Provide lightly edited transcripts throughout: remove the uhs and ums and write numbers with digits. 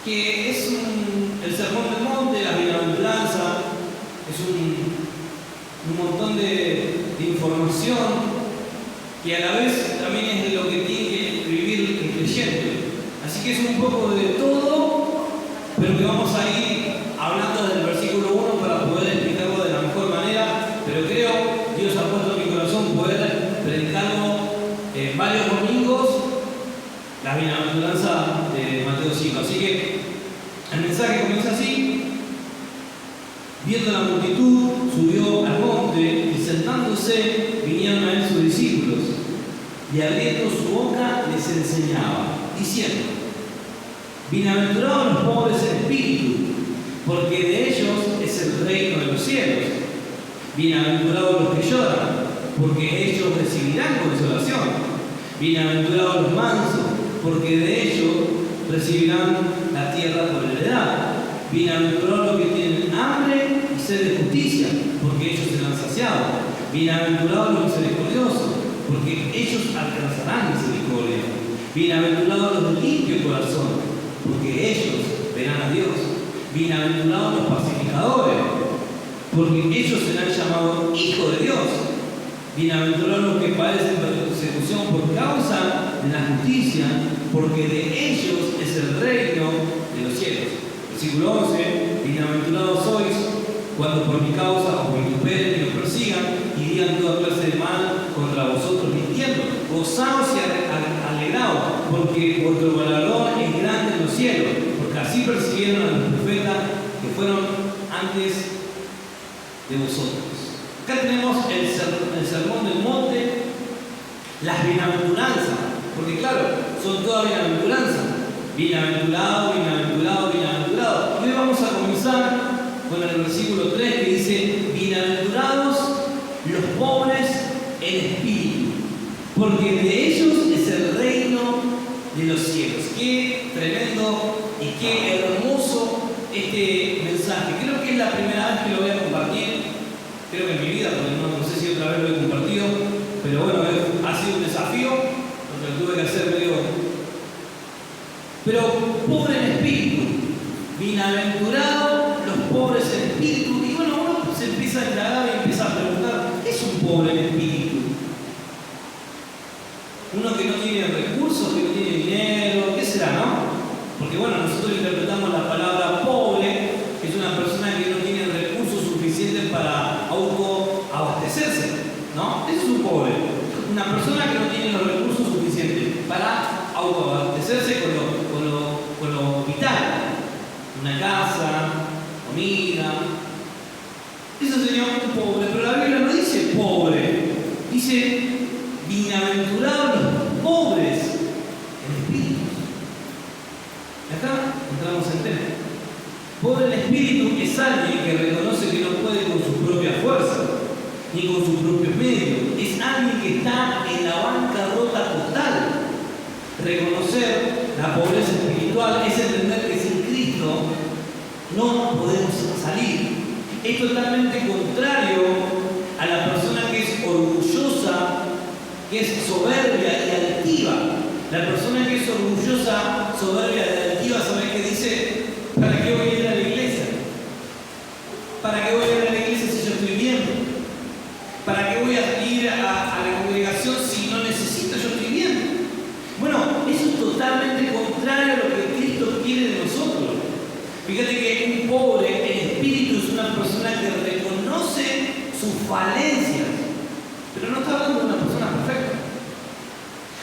que es el Sermón del Monte, la bienaventuranza, es un montón de información que a la vez también es lo que tiene que vivir el creyente. Así que es un poco de todo, pero que vamos a ir hablando del versículo 1 para poder explicarlo de la mejor manera, pero creo Dios ha puesto en mi corazón poder predicarlo varios domingos, la bienaventuranza de Mateo 5. Así que el mensaje comienza así: viendo la multitud, subió al monte y sentándose vinieron a él sus discípulos, y abriendo su boca les enseñaba, diciendo: bienaventurados los pobres en espíritu, porque de ellos es el reino de los cielos. Bienaventurados los que lloran, porque ellos recibirán consolación. Bienaventurados los mansos, porque de ellos recibirán la tierra por heredad. Bienaventurados los que tienen hambre y sed de justicia, porque ellos serán saciados. Bienaventurados los misericordiosos, porque ellos alcanzarán misericordia. Bienaventurados los de limpio corazón, porque ellos verán a Dios. Bienaventurados los pacificadores, porque ellos serán llamados hijos de Dios. Bienaventurados los que padecen persecución por causa de la justicia, porque de ellos es el reino de los cielos. Versículo 11: bienaventurados sois cuando por mi causa os vituperen y os persigan y digan toda clase de mal contra vosotros mintiendo. Gozaos y alegraos, porque vuestro galardón es grande en los cielos, porque así persiguieron a los profetas que fueron antes de vosotros. Acá tenemos el Sermón del Monte, las bienaventuranzas, porque claro, son todas bienaventuranzas. Bienaventurado, bienaventurado, bienaventurado. Y hoy vamos a comenzar con el versículo 3 que dice: bienaventurados los pobres en espíritu, porque de ellos es el reino de los cielos. Qué tremendo y qué hermoso este mensaje. Creo que es la primera vez que lo voy a compartir, creo que en mi vida, porque no sé si otra vez lo he compartido, pero bueno, ha sido un desafío, porque lo tuve que hacer medio. Pero pobre en espíritu, bienaventurados los pobres en espíritu. Y bueno, uno se empieza a indagar y empieza a preguntar: ¿qué es un pobre en espíritu? Uno que no tiene recursos, que no tiene dinero, ¿qué será, no? Porque bueno, nosotros interpretamos la palabra pobre, que es una persona que no tiene recursos suficientes para autoabastecerse, ¿no? Eso es un pobre. Una persona que no tiene los recursos suficientes para autoabastecerse con lo vital. Una casa, comida. Eso sería un pobre, pero la Biblia no dice pobre, dice bienaventurados los pobres en espíritu. Acá entramos en tema. Pobre en espíritu es alguien que reconoce que no puede con sus propias fuerzas, ni con sus propios medios. Es alguien que está en la bancarrota total. Reconocer la pobreza espiritual es entender que sin Cristo no podemos salir. Es totalmente contrario a la persona que es orgullosa, que es soberbia y altiva. La persona que es orgullosa, soberbia y altiva, ¿sabes qué dice? ¿Para qué voy a ir a la iglesia? ¿Para qué voy a ir a la iglesia si yo estoy bien? ¿Para qué voy a ir a la congregación si no necesito? Yo estoy bien. Bueno, eso es totalmente contrario a lo que Cristo quiere de nosotros. Fíjate que un pobre en espíritu es una persona que reconoce sus falencias, pero no está hablando de una persona perfecta.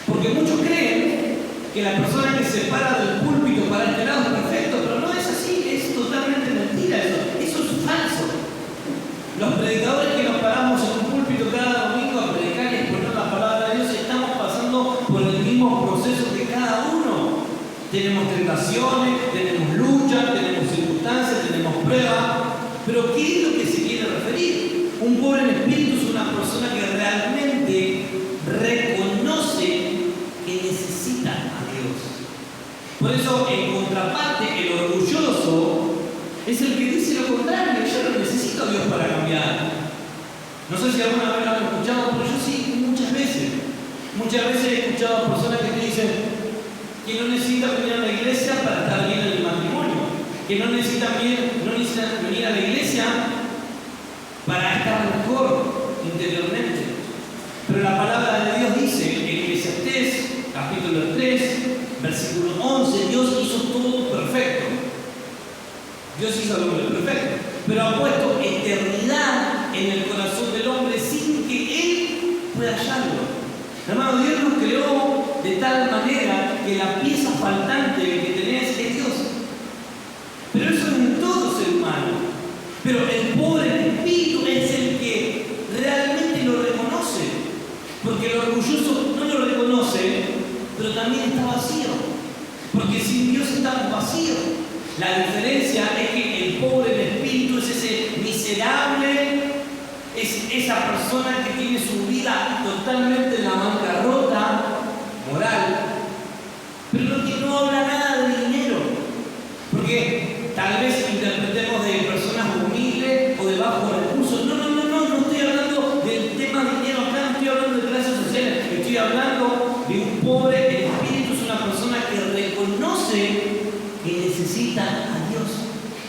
Porque muchos creen que la persona que se para del púlpito para este lado es perfecto, pero no es así, es totalmente mentira eso. Eso es falso. Los predicadores que nos paramos en un púlpito cada domingo a predicar y exponer la palabra de Dios, estamos pasando por el mismo proceso que cada uno. Tenemos tentaciones, tenemos luchas, tenemos circunstancias, tenemos pruebas, pero ¿qué es lo que se quiere referir? Un pobre en espíritu es una persona que realmente reconoce que necesita a Dios. Por eso, en contraparte, el orgulloso es el que dice lo contrario: yo no necesito a Dios para cambiar. No sé si alguna vez lo han escuchado, pero yo sí, muchas veces. Muchas veces he escuchado a personas que te dicen que no necesitan venir a la iglesia para estar bien en el matrimonio. venir a la iglesia para estar mejor interiormente. Pero la palabra de Dios dice, en Eclesiastés, capítulo 3, versículo 11, Dios hizo todo perfecto. Dios hizo al hombre perfecto, pero ha puesto eternidad en el corazón del hombre sin que él pueda hallarlo. Hermano, Dios nos creó de tal manera que la pieza faltante que tenés es Dios. Pero eso en todo ser humano. Pero el pobre en espíritu es el que realmente lo reconoce. Porque el orgulloso no lo reconoce, pero también está vacío. Porque sin Dios estamos vacíos. La diferencia es que el pobre en espíritu es ese miserable, es esa persona que tiene su vida totalmente en la bancarrota moral, pero que no habla nada de dinero. Porque tal vez interpretemos de personas humildes o de bajos recursos. No estoy hablando del tema dinero acá, no estoy hablando de clases sociales, estoy hablando de un pobre en espíritu, es una persona que reconoce que necesita a Dios,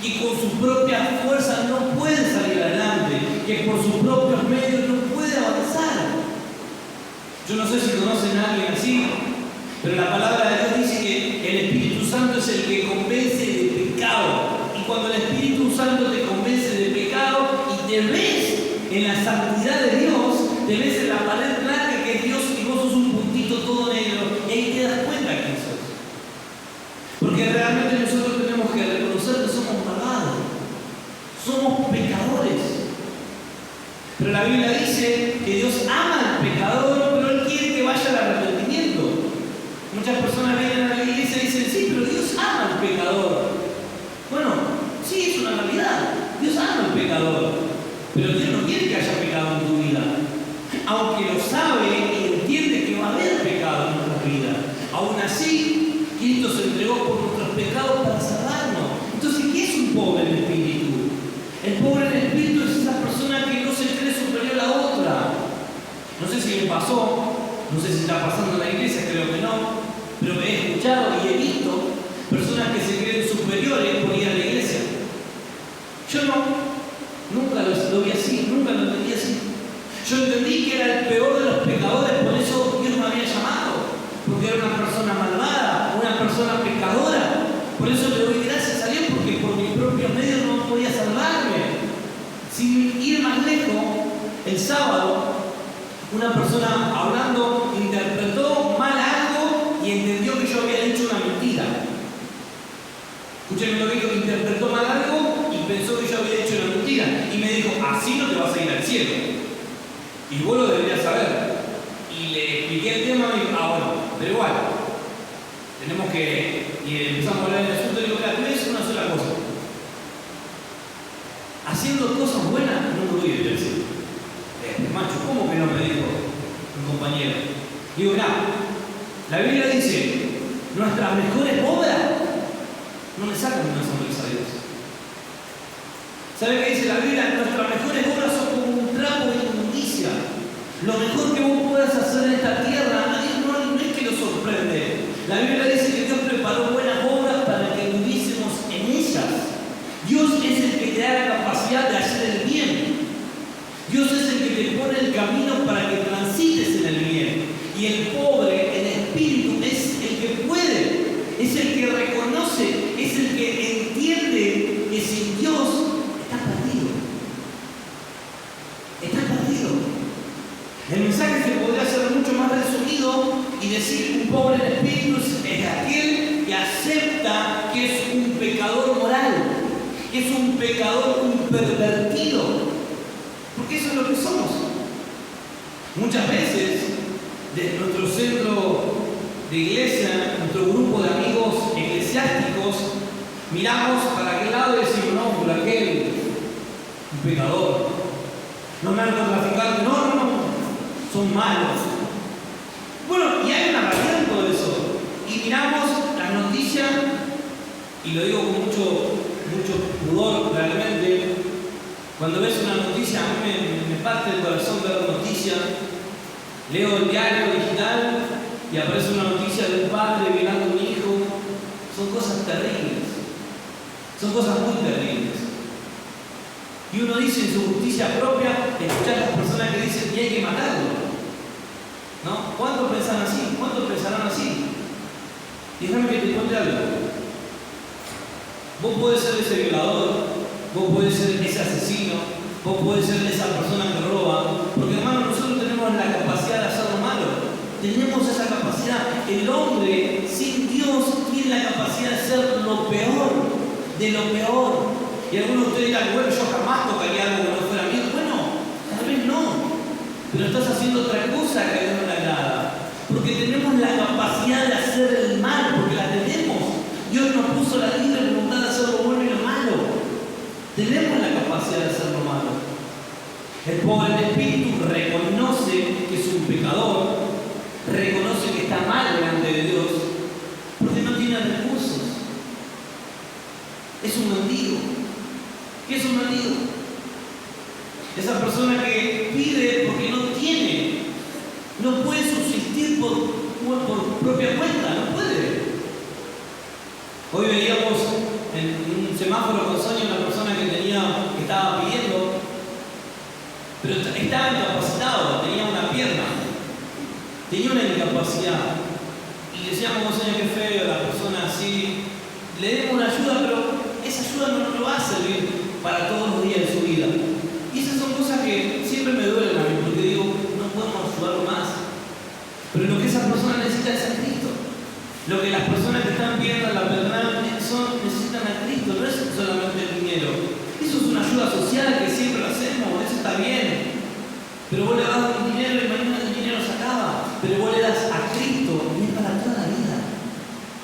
que con sus propias fuerzas no puede salir adelante, que por sus propios medios no puede avanzar. Yo no sé si conocen a alguien así, pero la palabra de Dios dice que el Espíritu Santo es el que convence de pecado. Y cuando el Espíritu Santo te convence de pecado y te ves en la santidad de Dios, te ves en la pared blanca que es Dios y vos sos un puntito todo negro, y ahí te das cuenta quién sos. Porque realmente nosotros tenemos que reconocer que somos malvados, somos pecadores. Pero la Biblia dice que Dios ama al pecador, pero Él quiere que vaya al arrepentimiento. Muchas personas vienen a la iglesia y dicen, sí, pero Dios ama al pecador. Bueno, sí, es una realidad. Dios ama al pecador, pero Dios no quiere que haya pecado en tu vida. Aunque lo sabe y entiende que va a haber pecado en nuestra vida. Aún así, Cristo se entregó por nuestros pecados para salvarnos. Entonces, ¿qué es un pobre en espíritu? El pobre en espíritu es esa persona que no se cree superior a otra. No sé si me pasó, no sé si está pasando en la iglesia, creo que no, pero he escuchado y he visto personas que se creen superiores por ir a la iglesia. Yo nunca lo vi así, nunca lo entendí así. Yo entendí que era el peor de los pecadores, por eso Dios me había llamado, porque era una persona malvada, una persona pecadora. Por eso le doy gracias a Dios, porque por mis propios medios no podía salvarme. Sin ir más lejos, el sábado, una persona hablando interpretó mal algo y entendió que yo había dicho una mentira. Escúchenme lo que dijo, interpretó mal algo y pensó que yo había dicho una mentira. Y me dijo, así no te vas a ir al cielo. Y vos lo deberías saber. Y le expliqué el tema y me dijo, bueno, pero igual, tenemos que... Y empezamos a hablar del asunto y digo, mira, tú eres una sola cosa. Haciendo cosas buenas no me voy a ir al cielo. Macho, ¿cómo que no me dijo un compañero? Digo, mira, la Biblia dice, nuestras mejores obras no le sacan una sonrisa a Dios. ¿Sabe qué dice la Biblia? Nuestras mejores obras son como un trapo de inmundicia. Lo mejor que vos puedas hacer en esta tierra, a Dios no es que lo sorprende. La Biblia dice que Dios preparó buenas obras para que viviésemos en ellas. Dios es el que te da la capacidad de hacer el bien. Dios es el que te pone el camino para que transites en el bien. Y el pobre en espíritu es el que puede, es el que reconoce, es el que entiende que sin Dios está perdido. Está perdido. El mensaje se podría hacer mucho más resumido y decir un pobre en espíritu es aquel que acepta que es un pecador moral, que es un pecador, un pervertido. Porque eso es lo que somos. Muchas veces, de nuestro centro de iglesia, nuestro grupo de amigos eclesiásticos, miramos para aquel lado y decimos, no, por aquel, un pecador. No narcotraficantes, no, son malos. Bueno, y hay una realidad en todo eso. Y miramos las noticias, y lo digo con mucho pudor realmente. Cuando ves una noticia, a mí me parte el corazón ver noticias. Leo el diario digital y aparece una noticia de un padre violando a un hijo. Son cosas terribles. Son cosas muy terribles. uno dice en su justicia propia, escuchar a las personas que dicen que hay que matarlo. ¿No? ¿Cuántos pensan así? ¿Cuántos pensarán así? Déjame que te cuente algo. Vos podés ser ese violador, vos podés ser ese asesino, vos podés ser esa persona que roba, porque hermano, nosotros tenemos la capacidad de hacer lo malo. Tenemos esa capacidad. El hombre sin Dios tiene la capacidad de hacer lo peor, de lo peor. Y algunos de ustedes dirán, bueno, yo jamás tocaría algo que no fuera mío. Bueno, tal vez no, pero estás haciendo otra cosa que a Dios no le agrada. Porque tenemos la capacidad de hacer el mal, porque la tenemos. Dios nos puso la libre voluntad de hacer lo bueno y lo malo. Tenemos la capacidad de hacer lo malo. El pobre de espíritu reconoce que es un pecador, reconoce que está mal delante de Dios, porque no tiene recursos. Es un mendigo. ¿Qué es un mendigo? Esa persona que pide porque no tiene, no puede subsistir por propia cuenta, no puede. Hoy veíamos en un semáforo con Sonia una persona que estaba pidiendo, pero estaba incapacitado, tenía una pierna, tenía una incapacidad. Y decíamos, Sonia, qué feo, la persona así, le demos una ayuda, pero esa ayuda no lo va a servir para todos los días de su vida. Y esas son cosas que siempre me duelen a mí, porque digo, no podemos ayudarlo más. Pero lo que esa persona necesita es a Cristo. Lo que las personas que están viendo en la paternal necesitan a Cristo, no es solamente el dinero. Eso es una ayuda social que siempre lo hacemos, eso está bien. Pero vos le das un dinero y mañana el dinero se acaba. Pero vos le das a Cristo y es para toda la vida.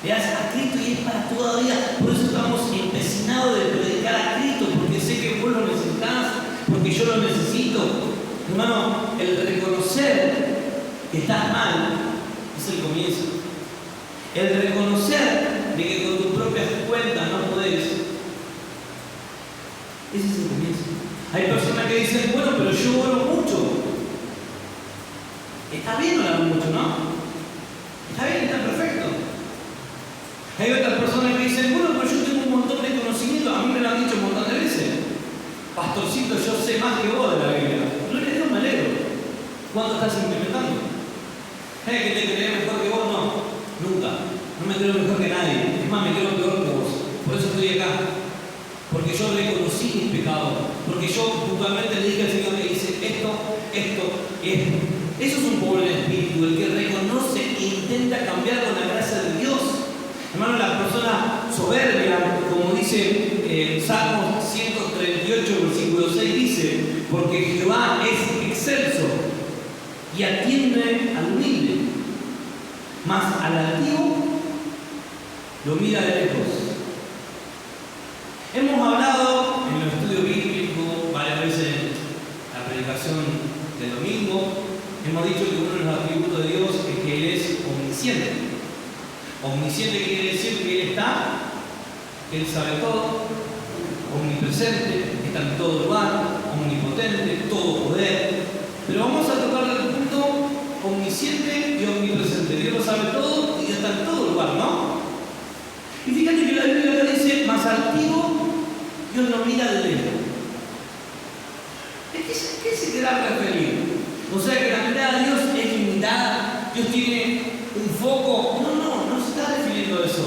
Le das a Cristo y es para toda la vida. Por eso estamos empecinados de predicar a Cristo, porque sé que vos lo necesitas, porque yo lo necesito. Hermano, el reconocer que estás mal es el comienzo. El reconocer de que con tus propias cuentas no podés, ese es el comienzo. Hay personas que dicen, bueno, pero yo oro mucho. Está bien orar mucho, ¿no? Está bien, está perfecto. Hay otras personas que dicen, bueno, pero yo tengo un montón de conocimiento. A mí me lo han dicho un montón de veces. Pastorcito, yo sé más que vos de la Biblia. No le digo, me alegro. ¿Cuánto estás implementando? ¿Que te crees mejor que vos? No, nunca. No me creo mejor que nadie. Es más, me creo peor que vos. Por eso estoy acá. Porque yo reconocí mis pecados. Porque yo puntualmente le dije al Señor que dice esto y esto. Eso es un pobre espíritu, el que reconoce e intenta cambiar con la gracia de Dios. Hermano, la persona soberbia, como dice Salmos 138, versículo 6, dice, porque Jehová es excelso y atiende al humilde, mas al altivo lo mira de lejos. Hemos hablado en el estudio bíblico varias veces en la predicación del domingo, hemos dicho que uno de los atributos de Dios es que Él es omnisciente. Omnisciente quiere decir que Él está, que Él sabe todo, omnipresente, está en todo lugar, omnipotente, todo poder. Pero vamos a tocar el punto omnisciente y omnipresente. Dios lo sabe todo y está en todo lugar, ¿no? Y fíjate que la Biblia acá dice, más altivo, Dios lo mira de lejos. ¿Qué se querrá referir? O sea que la mirada de Dios es limitada, Dios tiene un foco. No se está refiriendo a eso.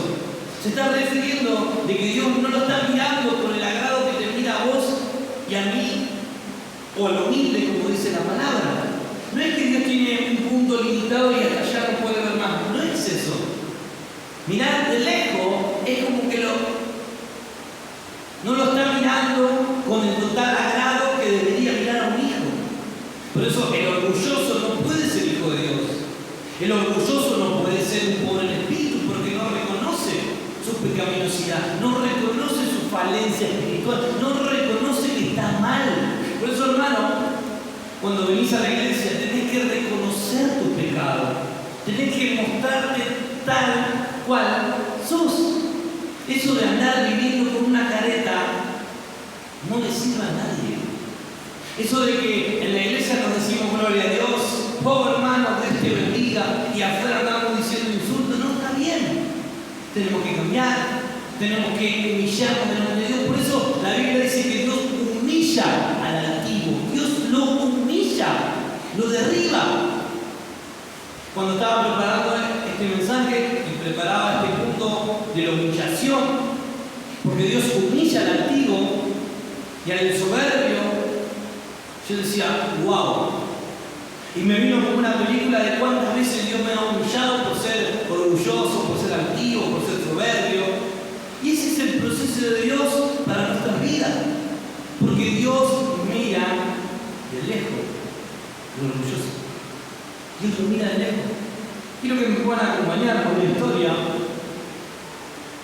Se está refiriendo de que Dios no lo está mirando con el agrado que te mira a vos y a mí, o al humilde, como dice la palabra. No es que Dios tiene un punto limitado y hasta allá no puede ver más. No es eso. Mirar de lejos es como que no lo está mirando con el total agrado que debería mirar a un hijo. Por eso el orgulloso no puede ser hijo de Dios. El orgulloso no puede ser un pobre en espíritu porque no reconoce su pecaminosidad, no reconoce su falencia espiritual, no reconoce que está mal. Por eso, hermano, cuando venís a la iglesia tenés que reconocer tu pecado, tenés que mostrarte tal cual sos. Eso de andar viviendo con una careta no le sirve a nadie. Eso de que en la iglesia nos decimos gloria a Dios, oh hermano, Dios te bendiga, y afuera andamos diciendo insultos, no está bien. Tenemos que cambiar, tenemos que humillarnos delante de Dios. Por eso la Biblia dice que Dios humilla humilla al altivo, Dios lo humilla, lo derriba. Cuando estaba preparando este mensaje y preparaba este punto de la humillación, porque Dios humilla al altivo y al soberbio, yo decía, wow. Y me vino como una película de cuántas veces Dios me ha humillado por ser orgulloso, por ser altivo, por ser soberbio. Y ese es el proceso de Dios para nuestras vidas. Porque Dios mira de lejos lo orgulloso. Dios lo mira de lejos. Quiero que me puedan acompañar con una historia,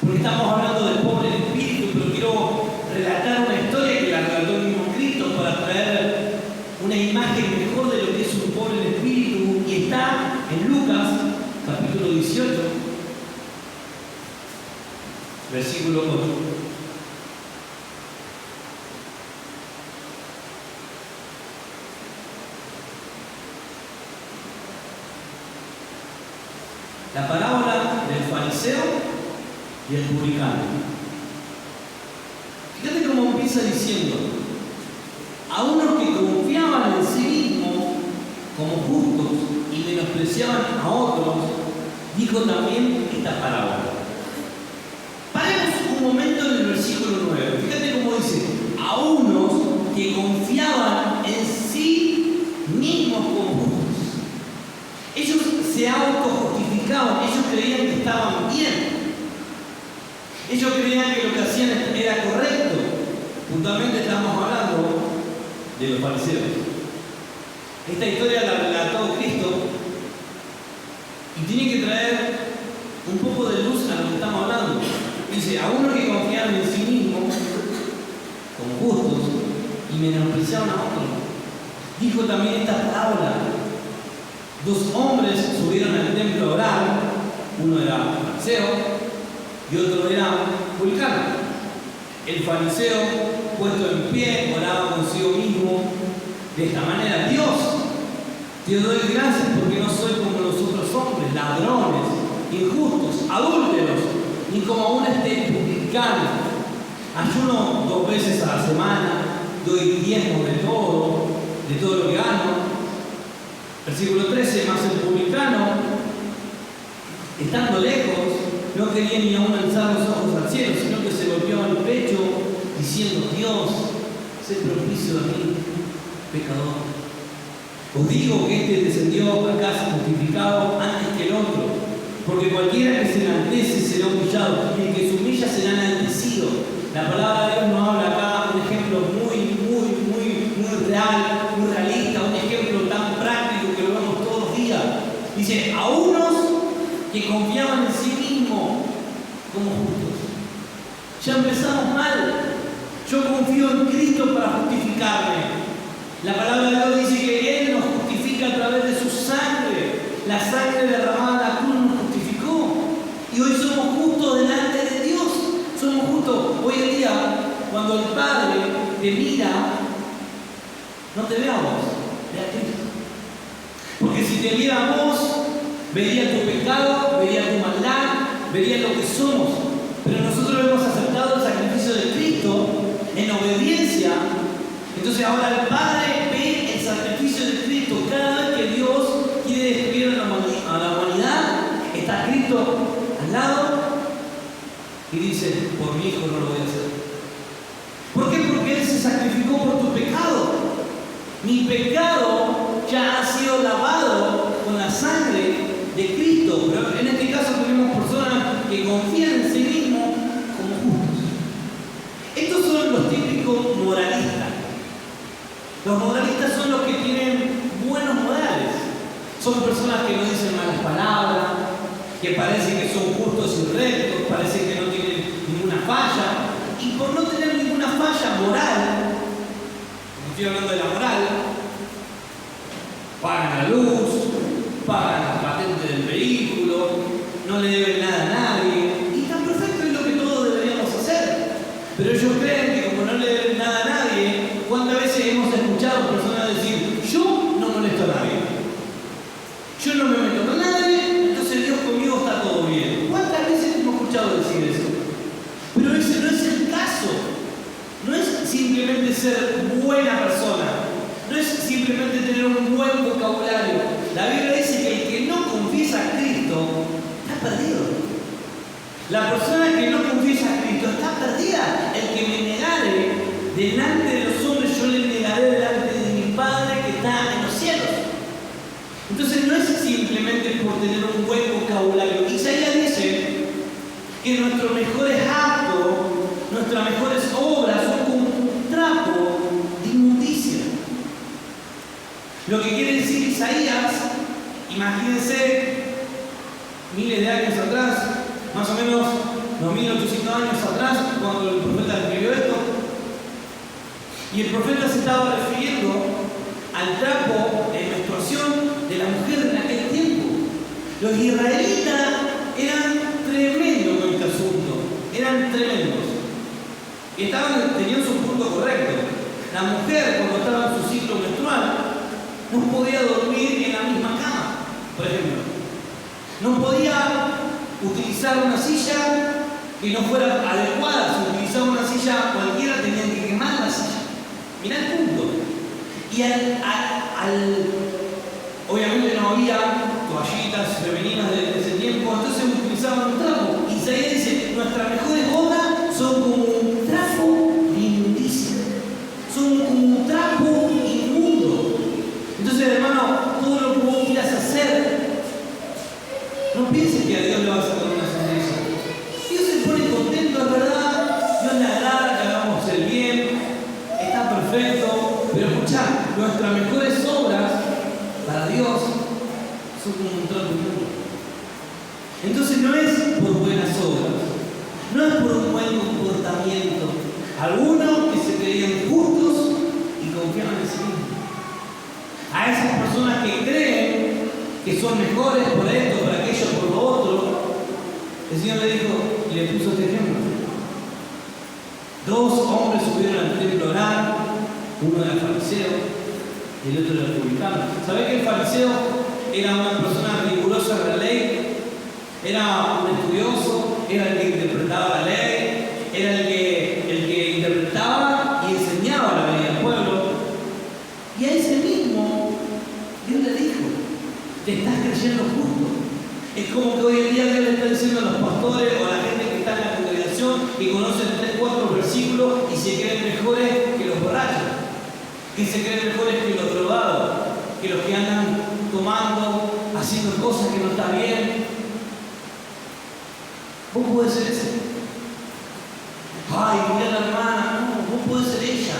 porque estamos hablando del pobre en espíritu, pero quiero relatar una historia que la relató el mismo Cristo para traer una imagen mejor de lo que es un pobre en espíritu, y está en Lucas, capítulo 18, versículo 8. La parábola del fariseo y el publicano. Fíjate cómo empieza diciendo: a unos que confiaban en sí mismos como justos y menospreciaban a otros, dijo también esta parábola. Paremos un momento en el versículo 9. Fíjate cómo dice: a unos que confiaban en sí mismos como justos. Ellos se autojustificaban, ellos creían que estaban bien. Ellos creían que lo que hacían era correcto. Puntualmente estamos hablando de los fariseos. Esta historia la relató Cristo y tiene que traer un poco de luz a lo que estamos hablando. Dice: a unos que confiaban en sí mismos como justos y menospreciaban a otros. Dijo también esta parábola: dos hombres subieron al templo a orar, uno era fariseo y otro era publicano. El fariseo, puesto en pie, oraba consigo mismo de esta manera: Dios, te doy gracias porque no soy como los otros hombres, ladrones, injustos, adúlteros, ni como aún este publicano. Ayuno 2 veces a la semana, doy diezmo de todo lo que gano. Versículo 13, más el publicano, estando lejos, no quería ni aún alzar los ojos al cielo, sino que se golpeaba el pecho, diciendo: Dios, sé propicio a mí, pecador. Os digo que este descendió a casa justificado antes que el otro, porque cualquiera que se enaltece será humillado, y el que se humilla será enaltecido. La palabra de Dios nos habla acá un ejemplo muy real, muy realista, un ejemplo tan práctico que lo vemos todos los días. Dice: a unos que confiaban en sí mismos como justos. Ya empezamos mal. Yo confío en Cristo para justificarme. La palabra de Dios dice que Él nos justifica a través de su sangre. La sangre derramada en la cruz nos justificó. Y hoy somos justos delante de Dios. Somos justos. Hoy en día, cuando el Padre te mira, no te ve a vos, ve a Cristo. Porque si te viera a vos, vería tu pecado, vería tu maldad, vería lo que somos. Pero nosotros hemos aceptado el sacrificio de Cristo en obediencia. Entonces ahora el Padre ve el sacrificio de Cristo. Cada vez que Dios quiere destruir a la humanidad, está Cristo al lado y dice: por mi hijo no lo voy a hacer. ¿Por qué? Porque Él se sacrificó por tu pecado. Mi pecado ya ha sido lavado con la sangre de Cristo. Pero en este caso tenemos personas que confían en sí mismos como justos. Estos son los típicos moralistas. Los moralistas son los que tienen buenos modales. Son personas que no dicen malas palabras, que parecen que son justos y rectos, parecen que no tienen ninguna falla. Y por no tener ninguna falla moral, no estoy hablando de la moral, pagan la luz, pagan la patente del vehículo, no le deben nada a nadie, y tan perfecto es lo que todos deberíamos hacer. Pero ellos creen que como no le deben nada a nadie, ¿cuántas veces hemos escuchado personas decir: yo no molesto a nadie, yo no me meto con nadie, entonces Dios conmigo está todo bien? ¿Cuántas veces hemos escuchado decir eso? Pero ese no es el caso. No es simplemente simplemente ser buena persona. No es simplemente tener un buen vocabulario. La Biblia dice que el que no confiesa a Cristo está perdido. La persona que no confiesa a Cristo está perdida. El que me negare delante de los hombres, yo le negaré delante de mi Padre que está en los cielos. Entonces no es simplemente por tener un buen vocabulario. Isaías dice que nuestros mejores actos, nuestras mejores obras son como un trapo de inmundicia. Lo que quiere decir Isaías, imagínense, miles de años atrás, más o menos 2800 años atrás, cuando el profeta escribió esto, y el profeta se estaba refiriendo al trapo de menstruación de la mujer en aquel tiempo. Los israelitas eran tremendos con este asunto, eran tremendos. Y tenían su punto correcto. La mujer, cuando estaba en su ciclo menstrual, no podía dormir en la misma cama, por ejemplo. No podía utilizar una silla que no fuera adecuada. Si utilizaba una silla cualquiera, tenían que quemar la silla. Mirá el punto. Y obviamente no había toallitas femeninas de ese tiempo, entonces utilizaban un trapo. Isaías dice, nuestras mejores obras son como un trapo de inmundicia. Son como un trapo inmundo. Entonces, hermano, todo lo que vos quieras hacer, no pienses que a Dios le vas a sacar una sonrisa. Dios se pone contento, es verdad. Dios le agrada que hagamos el bien. Está perfecto. Pero escuchá, nuestras mejores obras para Dios son como un trapo inmundo. Entonces no es por buenas obras, no es por un buen comportamiento. Algunos que se creían justos y confiaban en sí mismos. A esas personas que creen que son mejores por esto, por aquello, por lo otro, el Señor le dijo y le puso este ejemplo. Dos hombres subieron al templo a orar, uno era fariseo y el otro era publicano. ¿Sabés que el fariseo era una persona rigurosa de la ley? Era un estudioso, era el que interpretaba la ley, era el que interpretaba y enseñaba la ley al pueblo. Y a ese mismo Dios le dijo, te estás creyendo justo. Es como que hoy en día Dios le está diciendo a los pastores o a la gente que está en la congregación, que conocen 3, 4 versículos y se creen mejores que los borrachos, que se creen mejores que los drogados, que los que andan tomando, haciendo cosas que no están bien. Vos podés ser ese. Ay, mira la hermana, no, vos podés ser ella.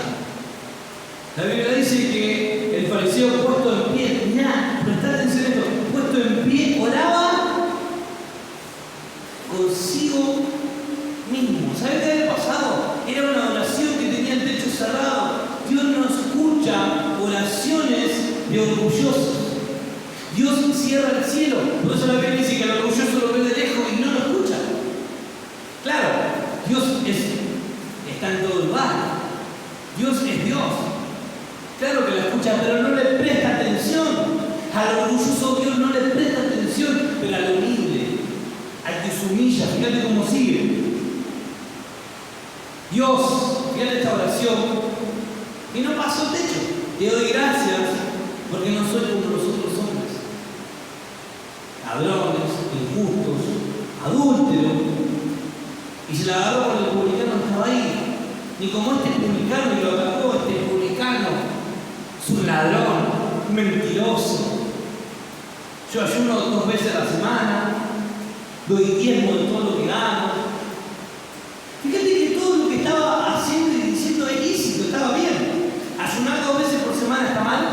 La Biblia dice que el fariseo puesto en pie, mirá, prestá atención a esto, puesto en pie, oraba consigo mismo. ¿Sabés qué había pasado? Era una oración que tenía el techo cerrado. Dios no escucha oraciones de orgullosos. Dios cierra el cielo. Por eso la Biblia dice que el orgulloso lo ve de lejos y no lo escucha. Claro, Dios está en todo lugar. Dios es Dios. Claro que lo escucha, pero no le presta atención. Al orgulloso Dios no le presta atención, pero al humilde, al que se humilla, fíjate cómo sigue. Dios, fíjate esta oración, y no pasó techo. Te doy gracias porque no soy como los otros hombres. Ladrones, injustos, adúlteros. Y se la agarró porque el publicano estaba ahí. Ni como este publicano y lo atacó, este publicano es un ladrón, un mentiroso. Yo ayuno 2 veces a la semana, doy diezmo de todo lo que gano. Fíjate que todo lo que estaba haciendo y diciendo es lícito, estaba bien. Ayunar 2 veces por semana está mal.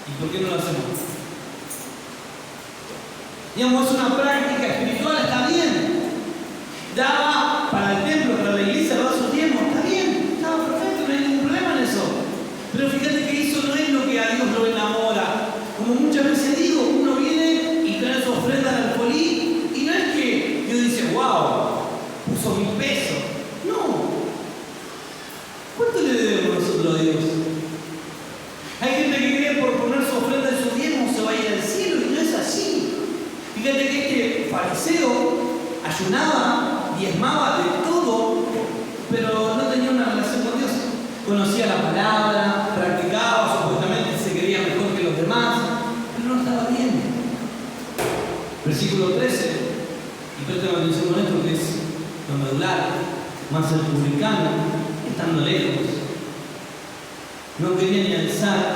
¿Y por qué no lo hacemos? Digamos, es una práctica espiritual, está bien. Daba para el templo, para la iglesia, daba sus diezmos, está bien, estaba perfecto, no hay ningún problema en eso. Pero fíjate que eso no es lo que a Dios lo enamora. Como muchas veces digo, uno viene y trae su ofrenda al alfolí y no es que Dios dice, wow, puso 1000 pesos. No. ¿Cuánto le debemos nosotros a Dios? Hay gente que cree por poner su ofrenda en su diezmo se va a ir al cielo y no es así. Fíjate que este fariseo ayunaba, diezmaba de todo, pero no tenía una conocía la palabra, practicaba, supuestamente se creía mejor que los demás, pero no estaba bien. Versículo 13, y presten atención con esto que es lo medular, más el publicano, estando lejos, no quería ni alzar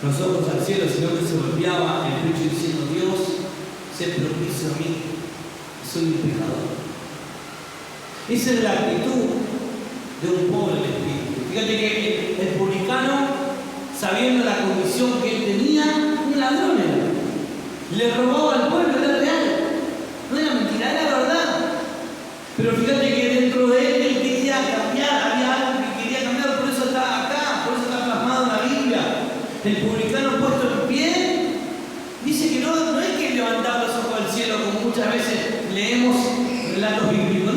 los ojos al cielo, sino que se golpeaba el pecho diciendo: Dios, sé propicio a mí, soy un pecador. Esa es la actitud de un pobre en espíritu. Fíjate que el publicano, sabiendo la condición que él tenía, un ladrón era. Le robaba al pueblo, era real. No era mentira, era verdad. Pero fíjate que dentro de él quería cambiar, había algo que quería cambiar, por eso está acá, por eso está plasmado en la Biblia. El publicano puesto en pie, dice que no es que levantaba los ojos al cielo, como muchas veces leemos relatos bíblicos,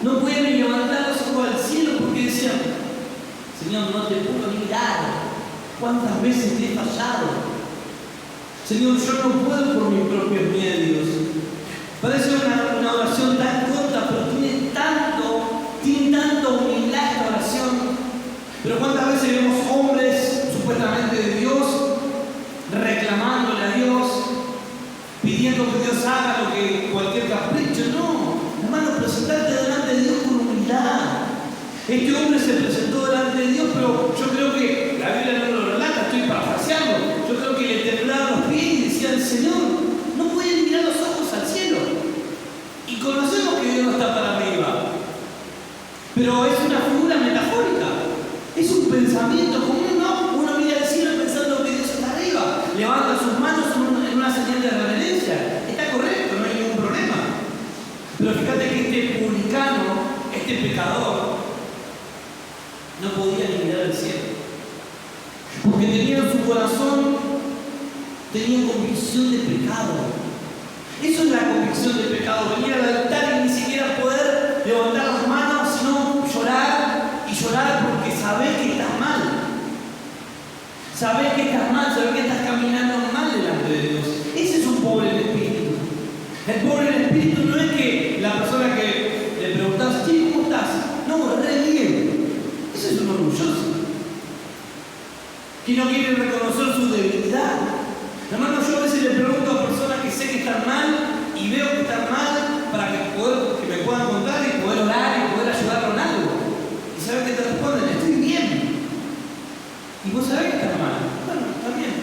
no podía ni levantar los ojos al cielo porque decía: Señor, no te puedo ni mirar, ¿cuántas veces te he fallado? Señor, yo no puedo por mis propios medios. Parece una oración tan corta, pero tiene tanta humildad esta oración. Pero ¿cuántas veces vemos hombres supuestamente de Dios reclamándole a Dios, pidiendo que Dios haga lo que cualquier capricho? No, hermano, presentarte delante de Dios con humildad. Este hombre se presentó delante de Dios, pero yo creo que la Biblia no lo relata, estoy parafraseando. Yo creo que le temblaban los pies y decían: Señor, no pueden mirar los ojos al cielo. Y conocemos que Dios no está para arriba, pero es una figura metafórica, es un pensamiento común, ¿no? Uno mira al cielo pensando que Dios está arriba, levanta sus manos en una señal de reverencia. Está correcto, no hay ningún problema. Pero fíjate que este publicano, este pecador, no podía ni mirar al cielo, porque tenía en su corazón, tenía convicción de pecado. Eso es la convicción de pecado: venir al altar y ni siquiera poder levantar las manos, sino llorar y llorar porque sabés que estás mal. Sabés que estás mal, sabés que estás caminando mal delante de Dios. Ese es un pobre en espíritu. El pobre en espíritu no es que la persona que le preguntás: ¿Sí, cómo estás? No, re bien. Ese es un orgulloso que no quiere reconocer su debilidad. Hermano, yo a veces le pregunto a personas que sé que están mal y veo que están mal para que me puedan contar y poder orar y poder ayudarlo en algo. Y saber que te responden: estoy bien. Y vos sabés que estás mal. Bueno, está bien.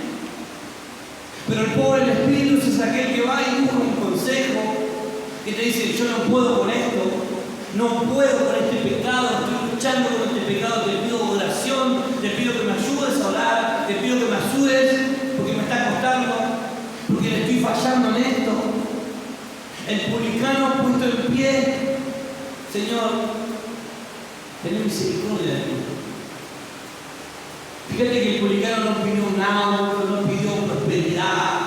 Pero el pobre en espíritu es aquel que va y busca un consejo, que te dice: yo no puedo con esto, no puedo con este pecado, estoy luchando con este pecado, te pido oración, te pido que me ayudes a orar, te pido que me ayudes porque me está costando, porque le estoy fallando en esto. El publicano puesto en pie: Señor, ten misericordia de mí. Fíjate que el publicano no pidió un auto, no pidió prosperidad,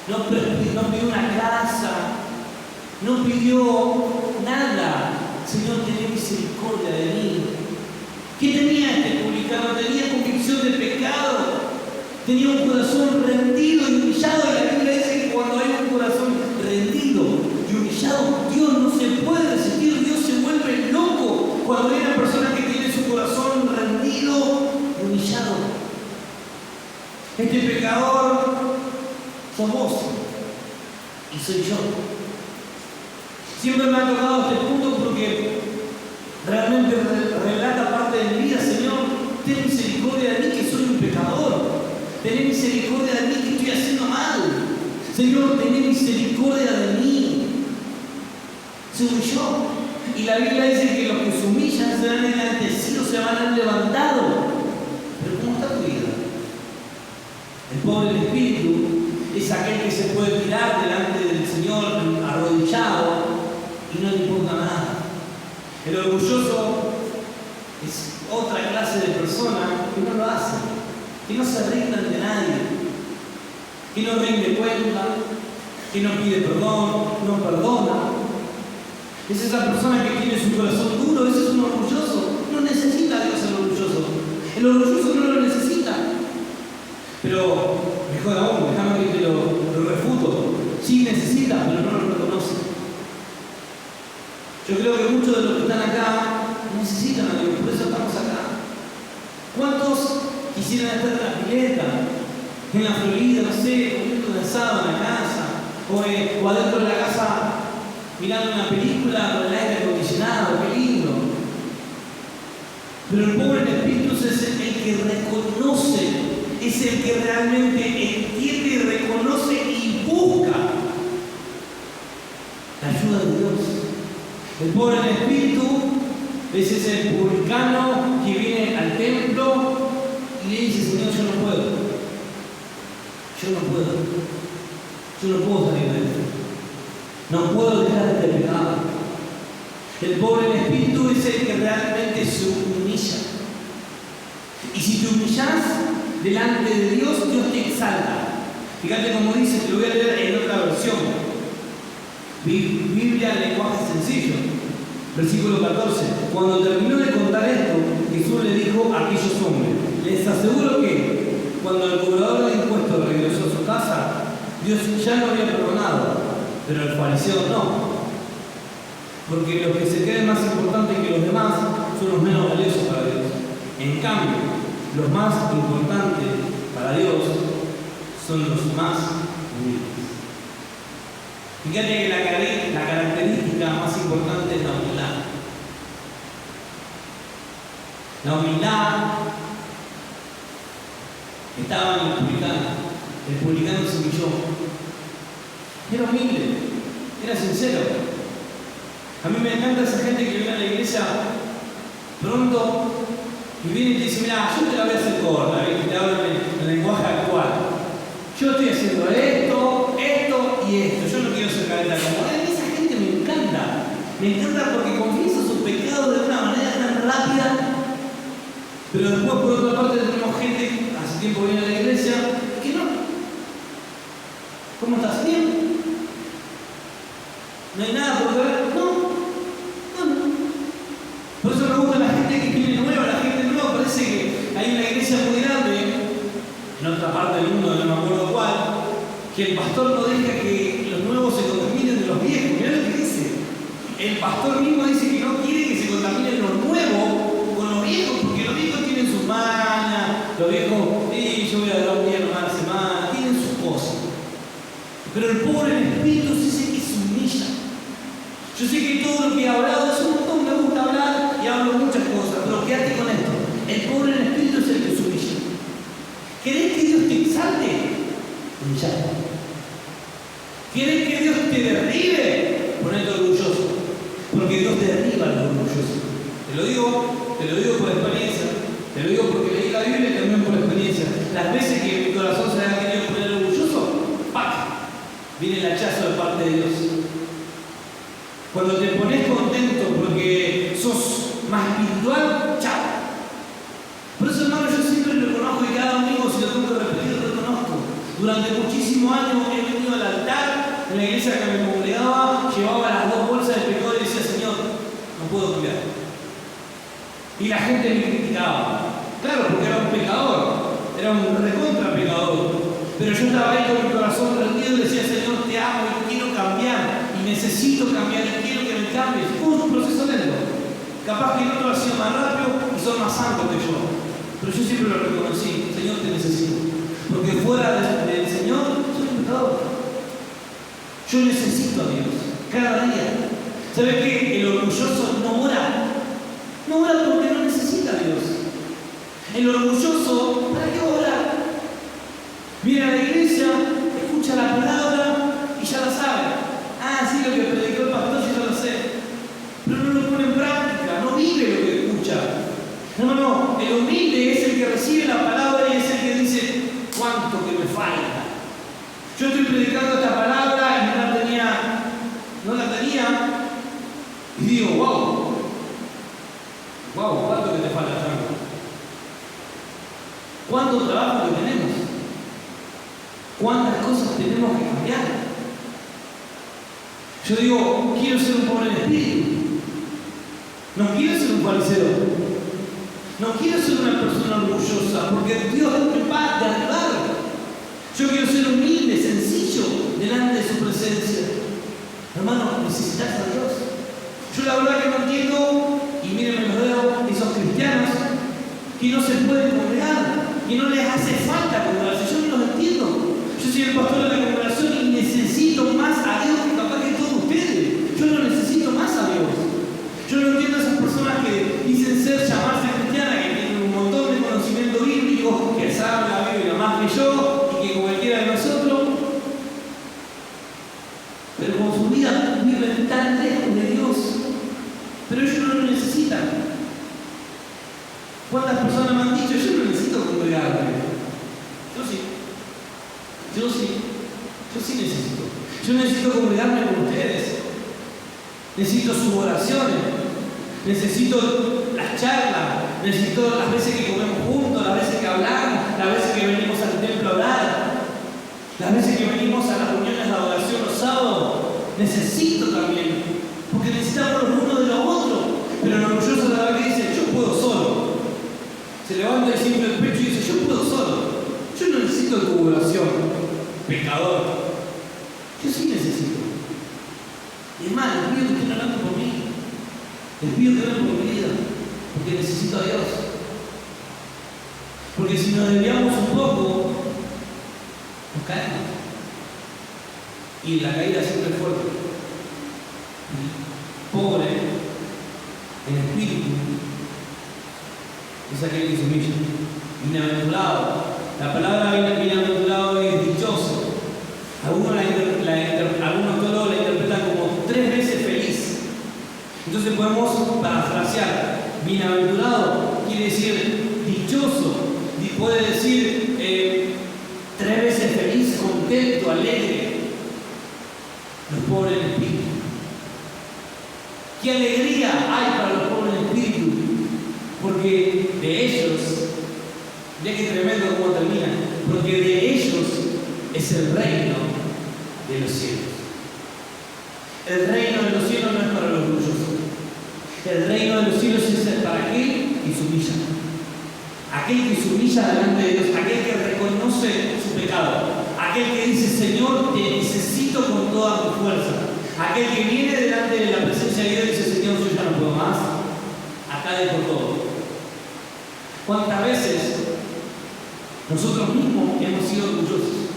no pidió una casa, no pidió nada. Señor, ten misericordia de mí. ¿Qué tenía este publicano? Tenía convicción de pecado. Tenía un corazón rendido y humillado. Y la Biblia dice que cuando hay un corazón rendido y humillado, Dios no se puede resistir. Dios se vuelve loco cuando hay una persona que tiene su corazón rendido y humillado. Este pecador sos vos y soy yo. Siempre me ha tocado este punto porque realmente relata parte de mi vida. Señor, ten misericordia de mí que soy un pecador. Ten misericordia de mí que estoy haciendo mal. Señor, ten misericordia de mí. Se humilló. Y la Biblia dice que los que se humillan serán enaltecidos, se van a levantar. Pero ¿cómo está tu vida? El pobre en espíritu es aquel que se puede tirar delante del Señor arrodillado y no le importa nada. El orgulloso es otra clase de persona que no lo hace, que no se rinda ante nadie, que no rinde cuenta, que no pide perdón, no perdona. Es esa persona que tiene su corazón duro. Ese es un orgulloso. No necesita a Dios el orgulloso. El orgulloso no lo necesita. Pero, mejor aún, déjame que te lo refuto. Sí necesita, pero no lo reconoce. Yo creo que muchos de los que están acá necesitan a Dios, por eso estamos acá. ¿Cuántos quisieran estar en la pileta, en la Florida, no sé, comiendo un asado en la casa, o adentro de la casa mirando una película con el aire acondicionado? ¡Qué lindo! Pero el pobre en espíritu es el que reconoce, es el que realmente entiende y reconoce y busca la ayuda de Dios. El pobre en espíritu es ese publicano que viene al templo y le dice: Señor, yo no puedo salir de esto, no puedo dejar este pecado. El pobre en espíritu es el que realmente se humilla. Y si te humillas delante de Dios, Dios te exalta. Fíjate cómo dice, te lo voy a leer en otra versión. Biblia en lenguaje sencillo. Versículo 14. Cuando terminó de contar esto, Jesús le dijo a aquellos hombres: les aseguro que cuando el cobrador de impuestos regresó a su casa, Dios ya lo había perdonado, pero el fariseo no. Porque los que se creen más importantes que los demás son los menos valiosos para Dios. En cambio, los más importantes para Dios son los más humildes. Fíjate que la característica más importante es la humildad. La humildad estaba en el publicano. El publicano se humilló. Era humilde, era sincero. A mí me encanta esa gente que viene a la iglesia pronto y viene y te dice: mira, yo te la voy a hacer corta, ¿ves? Te hablo en el lenguaje actual. Yo estoy haciendo esto y esto. Yo no quiero ser careta como él. Esa gente me encanta. Me encanta porque confiesa sus pecados de una manera tan rápida. Pero después, por otra parte, tenemos gente, hace tiempo viene a la iglesia, que no. ¿Cómo estás? ¿Bien? ¿No hay nada por ver? No. Por eso me gusta la gente que viene nueva. La gente nueva parece que hay una iglesia muy grande, en otra parte del mundo, no me acuerdo cuál, que el pastor no deja que los nuevos se contaminen de los viejos. Mirá lo que dice. El pastor mismo dice que no quiere que se contaminen los nuevos con los viejos, porque los viejos tienen sus mañas, los viejos, sí, yo voy a dar un día nomás a la semana, tienen sus cosas. Pero el pobre en espíritu sí sé que se humilla. Yo sé que todo lo que he hablado es un montón, me gusta hablar y hablo muchas cosas, pero quédate con esto. El pobre en espíritu es el que se humilla. ¿Querés que Dios te exalte? Humillate. ¿Querés que Dios te derribe? Ponete orgulloso. Porque Dios derriba a los orgullosos. Te lo digo por experiencia. Te lo digo porque leí la Biblia y también por experiencia. Las veces que mi corazón se ha querido poner orgulloso, ¡pac! Viene el hachazo de parte de Dios. Cuando te pones contento porque sos más espiritual, ¡chao! Por eso, hermano, yo siempre reconozco, y cada domingo, si lo tengo que repetir, lo reconozco. Durante muchísimos años he venido al altar, en la iglesia que me congregaba, llevaba las 2 bolsas de pecado y decía: Señor, no puedo cambiar. Y la gente me criticaba. Claro, porque era un pecador, era un recontra pecador. Pero yo estaba ahí con mi corazón rendido y decía: Señor, te amo y quiero cambiar. Y necesito cambiar y quiero que me cambies. Fue un proceso lento. Capaz que otro ha sido más rápido y son más santos que yo. Pero yo siempre lo reconocí: Señor, te necesito. Porque fuera del Señor, soy un pecador. Yo necesito a Dios, cada día. ¿Sabes qué? El orgulloso no ora. No ora porque no necesita a Dios. El orgulloso, ¿para qué ora? Viene a la iglesia, escucha la palabra y ya la sabe. Ah, sí, lo que predicó el pastor, yo ya lo sé. Pero no lo pone en práctica, no vive lo que escucha. No, el humilde es el que recibe la palabra y es el que dice: ¿cuánto que me falta? Yo estoy predicando esta palabra y no la tenía, y digo: wow, ¿cuánto que te falta, Franco? ¿Cuánto trabajo que tenemos? ¿Cuántas cosas tenemos que cambiar? Yo digo: quiero ser un pobre en espíritu. No quiero ser un fariseo. No quiero ser una persona orgullosa, porque Dios me va a derribar. Yo quiero ser humilde, sencillo, delante de su presencia. Hermano, necesitas a Dios. Yo la verdad que no entiendo, y mírenme los dedos, esos cristianos que no se pueden congregar, que no les hace falta congregarse. Yo no los entiendo. Yo soy el pastor de la congregación y necesito más a Dios que capaz que todos ustedes. Yo no necesito más a Dios. Yo no entiendo a esas personas que dicen llamarse cristianas, que tienen un montón de conocimiento bíblico, que saben la Biblia más que yo y que cualquiera de nosotros, pero con su vida viven tan lejos de Dios. Pero ellos no lo necesitan. ¿Cuántas personas me han dicho, yo no necesito congregarme? Yo sí necesito. Yo necesito congregarme con ustedes. Necesito sus oraciones. Necesito las charlas. Necesito las veces que comemos juntos, las veces que hablamos, las veces que venimos al templo a orar, las veces que venimos a las reuniones de adoración los sábados. Necesito también, porque necesitamos los unos de los otros. Pero el orgulloso de la verdad que dice, yo puedo solo. Se levanta y siempre el pecho y dice, yo puedo solo. Yo no necesito tu oración, pecador. Yo sí necesito. Y es más, les pido que estén orando por mí. Les pido que oren por mi vida, porque necesito a Dios. Porque si nos desviamos un poco, nos caemos. Y la caída siempre es fuerte. Pobre en espíritu es aquel que se humilla. Bienaventurado. La palabra bienaventurado es dichoso. Algunos teólogos la interpretan como 3 veces feliz. Entonces podemos parafrasear. Bienaventurado quiere decir dichoso. Puede decir 3 veces feliz, contento, alegre. Los pobres en espíritu. ¡Qué alegría hay para los pobres en espíritu! Porque de ellos, ya que tremendo cómo termina, porque de ellos es el reino de los cielos. El reino de los cielos no es para los orgullosos. El reino de los cielos es para aquel que se humilla. Aquel que se humilla delante de Dios, aquel que reconoce su pecado, aquel que dice, Señor, te necesito con toda tu fuerza. Aquel que viene delante de la presencia de Dios y dice, Señor, yo ya no puedo más. Acá dejo todo. ¿Cuántas veces nosotros mismos hemos sido orgullosos?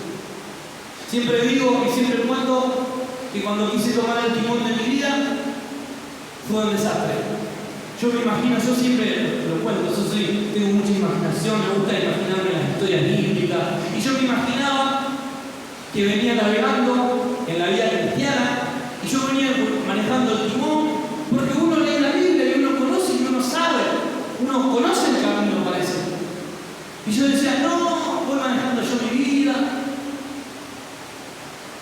Siempre digo y siempre cuento que cuando quise tomar el timón de mi vida fue un desastre. Yo me imagino, yo siempre lo cuento, tengo mucha imaginación, me gusta imaginarme las historias bíblicas. Y yo me imaginaba que venía navegando en la vida cristiana y yo venía manejando el timón, porque uno lee la Biblia y uno conoce y uno sabe, uno conoce el camino, parece. Y yo decía, no, voy manejando yo mi vida,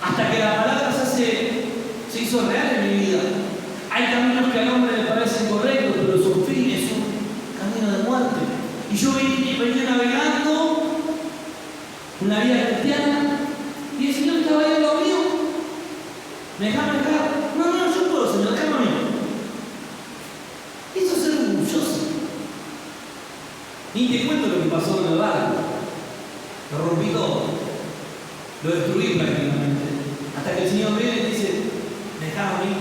hasta que la palabra se hizo real en mi vida. Hay caminos que al hombre le parecen correctos, pero su fin es un camino de muerte. Y yo venía navegando una vida cristiana y el Señor estaba ahí al lado mío. ¿Me dejaba manejar? No, yo puedo, Señor, déjame a mí. Eso es ser orgulloso. Ni te cuento lo que pasó con el barco. Lo rompí todo. Lo destruí prácticamente. Hasta que el Señor viene y dice, dejame a mí.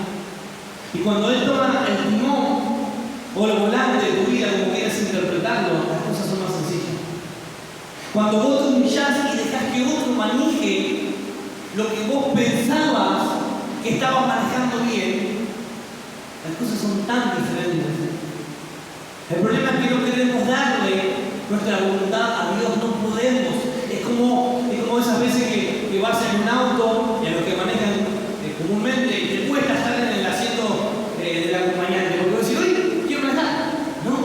Y cuando Él toma el timón o el volante de tu vida, como quieras interpretarlo, las cosas son más sencillas. Cuando vos te humillás y dejás que otro maneje lo que vos pensabas que estabas manejando bien, las cosas son tan diferentes. El problema es que no queremos darle nuestra voluntad a Dios, no podemos. Es como esas veces que vas en un auto y a los que manejan comúnmente te cuesta estar en el asiento del acompañante, porque vos decís, oye, quiero manejar. No,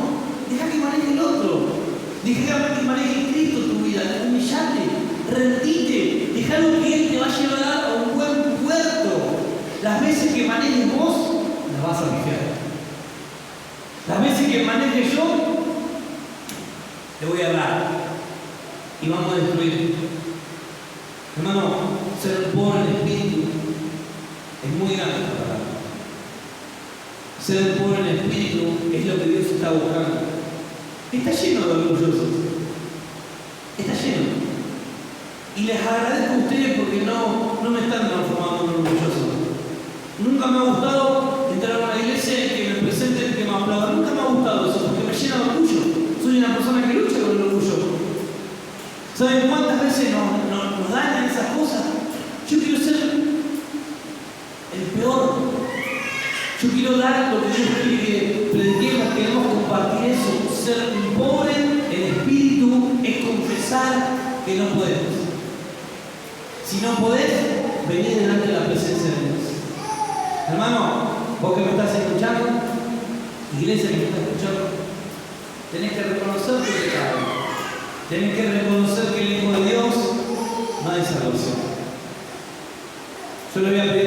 deja que maneje el otro. Deja que maneje Cristo tu vida, humillate, rendite, dejalo que Él te va a llevar a un buen puerto. Las veces que manejes vos, las vas a pifiar. Las veces que maneje yo, te voy a hablar y vamos a destruir. Hermano, ser pobre en espíritu es muy grande esta palabra. Ser pobre en espíritu es lo que Dios está buscando. Está lleno de orgullosos. Está lleno. Y les agradezco a ustedes porque no me están transformando en orgulloso. Nunca me ha gustado entrar a una iglesia y que me presenten, que me aplaudan. Nunca me ha gustado eso porque me llena de orgullo. Soy una persona que Yo quiero ser el peor. Yo quiero dar lo que Dios quiere que prediquemos, queremos compartir eso. Ser un pobre en espíritu es confesar que no podemos. Si no podés, venid delante de la presencia de Dios. Hermano, vos que me estás escuchando, iglesia que me está escuchando, tenés que reconocer tu pecado. Tenés que reconocer que el Hijo de Dios no hay salvación. Yo le voy a pedir